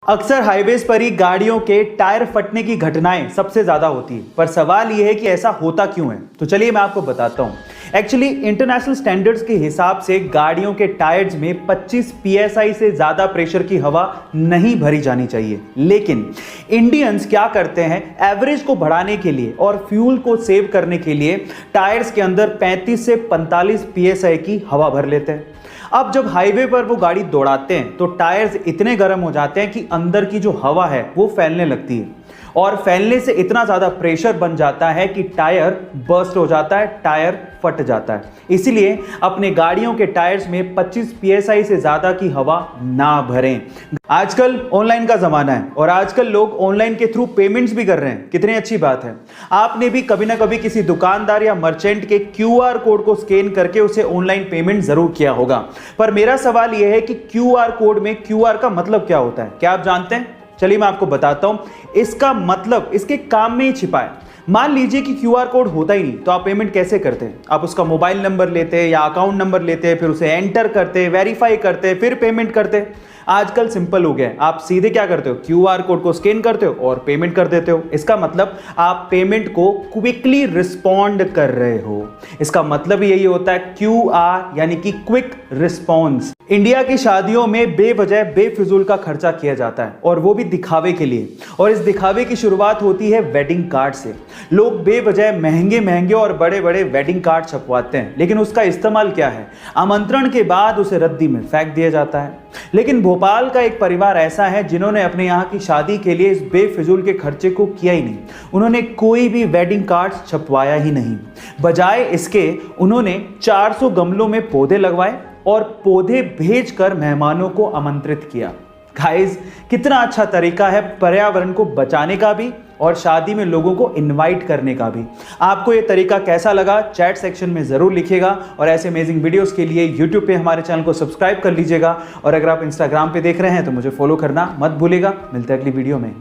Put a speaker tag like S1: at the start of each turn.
S1: अक्सर हाईवेज पर ही गाड़ियों के टायर फटने की घटनाएं सबसे ज्यादा होती है, पर सवाल यह है कि ऐसा होता क्यों है। तो चलिए मैं आपको बताता हूं। एक्चुअली इंटरनेशनल स्टैंडर्ड्स के हिसाब से गाड़ियों के टायर्स में 25 psi से ज्यादा प्रेशर की हवा नहीं भरी जानी चाहिए, लेकिन इंडियंस क्या करते हैं, एवरेज को बढ़ाने के लिए और फ्यूल को सेव करने के लिए टायर्स के अंदर 35 से 45 psi की हवा भर लेते हैं। अब जब हाईवे पर वो गाड़ी दौड़ाते हैं तो टायर्स इतने गर्म हो जाते हैं कि अंदर की जो हवा है वो फैलने लगती है और फैलने से इतना ज्यादा प्रेशर बन जाता है कि टायर बर्स्ट हो जाता है, टायर फट जाता है। इसीलिए अपने गाड़ियों के टायर्स में 25 psi से ज्यादा की हवा ना भरें। आजकल ऑनलाइन का जमाना है और आजकल लोग ऑनलाइन के थ्रू पेमेंट्स भी कर रहे हैं। कितनी अच्छी बात है। आपने भी कभी ना कभी किसी दुकानदार या मर्चेंट के QR कोड को स्कैन करके उसे ऑनलाइन पेमेंट जरूर किया होगा। पर मेरा सवाल यह है कि QR कोड में QR का मतलब क्या होता है, क्या आप जानते हैं? चलिए मैं आपको बताता हूं। इसका मतलब इसके काम में ही छिपा है। मान लीजिए कि QR कोड होता ही नहीं तो आप पेमेंट कैसे करते हैं? आप उसका मोबाइल नंबर लेते हैं या अकाउंट नंबर लेते हैं, फिर उसे एंटर करते हैं, वेरीफाई करते हैं, फिर पेमेंट करते हैं। आजकल सिंपल हो गया है, आप सीधे क्या करते हो, QR कोड को स्कैन करते हो और पेमेंट कर देते हो। इसका मतलब आप पेमेंट को क्विकली रिस्पॉन्ड कर रहे हो। इसका मतलब यही होता है QR यानी कि क्विक रिस्पॉन्स। इंडिया की शादियों में बेवजह बेफिजूल का खर्चा किया जाता है और वो भी दिखावे के लिए, और इस दिखावे की शुरुआत होती है वेडिंग कार्ड से। लोग बेवजह महंगे महंगे और बड़े बड़े वेडिंग कार्ड छपवाते हैं, लेकिन उसका इस्तेमाल क्या है, आमंत्रण के बाद उसे रद्दी में फेंक दिया जाता है। लेकिन भोपाल का एक परिवार ऐसा है जिन्होंने अपने यहाँ की शादी के लिए इस बेफिजूल के खर्चे को किया ही नहीं। उन्होंने कोई भी वेडिंग कार्ड छपवाया ही नहीं। बजाय इसके उन्होंने 400 गमलों में पौधे लगवाए और पौधे भेजकर मेहमानों को आमंत्रित किया। गाइस, कितना अच्छा तरीका है पर्यावरण को बचाने का भी और शादी में लोगों को इनवाइट करने का भी। आपको ये तरीका कैसा लगा चैट सेक्शन में जरूर लिखिएगा और ऐसे अमेजिंग वीडियोस के लिए यूट्यूब पे हमारे चैनल को सब्सक्राइब कर लीजिएगा और अगर आप इंस्टाग्राम पे देख रहे हैं तो मुझे फॉलो करना मत भूलिएगा। मिलते हैं अगली वीडियो में।